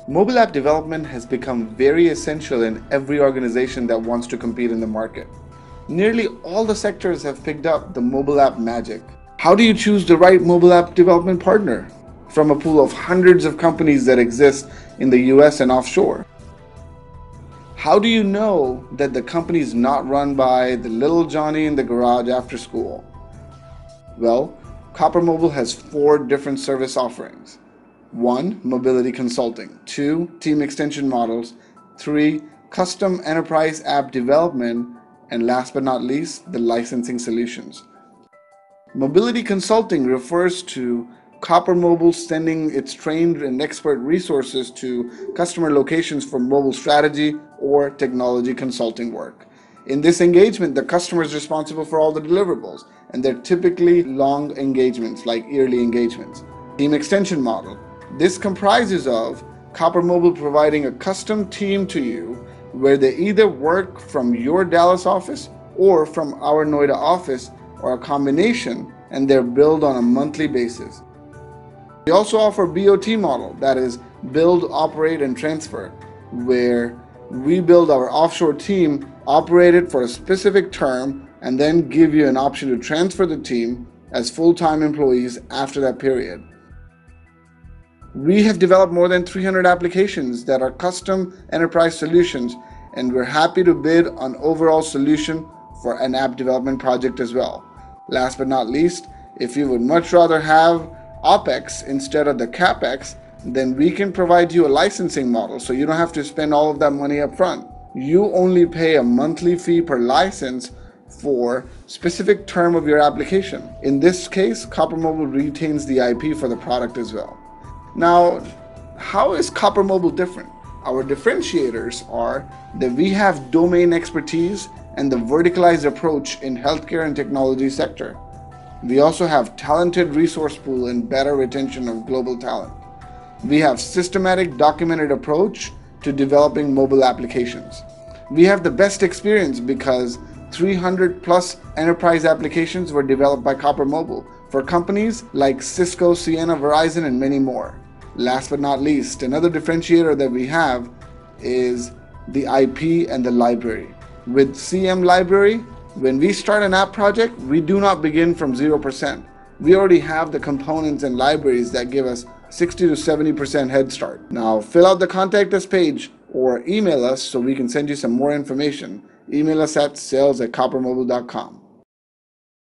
Mobile app development has become very essential in every organization that wants to compete in the market. Nearly all the sectors have picked up the mobile app magic. How do you choose the right mobile app development partner from a pool of hundreds of companies that exist in the US and offshore? How do you know that the company is not run by the little Johnny in the garage after school? Well, Copper Mobile has 4 different service offerings. 1. Mobility consulting. 2. Team extension models. 3. Custom enterprise app development. And last but not least, the licensing solutions. Mobility consulting refers to Copper Mobile sending its trained and expert resources to customer locations for mobile strategy or technology consulting work. In this engagement, the customer is responsible for all the deliverables, and they're typically long engagements like yearly engagements. Team extension model. This comprises of Copper Mobile providing a custom team to you where they either work from your Dallas office or from our Noida office or a combination, and they're billed on a monthly basis. We also offer BOT model, that is build, operate, and transfer, where we build our offshore team, operate it for a specific term, and then give you an option to transfer the team as full-time employees after that period. We have developed more than 300 applications that are custom enterprise solutions, and we're happy to bid on overall solution for an app development project as well. Last but not least, if you would much rather have OPEX instead of the CAPEX, then we can provide you a licensing model so you don't have to spend all of that money up front. You only pay a monthly fee per license for specific term of your application. In this case, Copper Mobile retains the IP for the product as well. Now, how is Copper Mobile different? Our differentiators are that we have domain expertise and the verticalized approach in healthcare and technology sector. We also have talented resource pool and better retention of global talent. We have systematic documented approach to developing mobile applications. We have the best experience because 300 plus enterprise applications were developed by Copper Mobile for companies like Cisco, Ciena, Verizon, and many more. Last but not least, another differentiator that we have is the IP and the library. With CM Library, when we start an app project, we do not begin from 0%. We already have the components and libraries that give us 60 to 70% head start. Now, fill out the contact us page or email us so we can send you some more information. Email us at sales@coppermobile.com.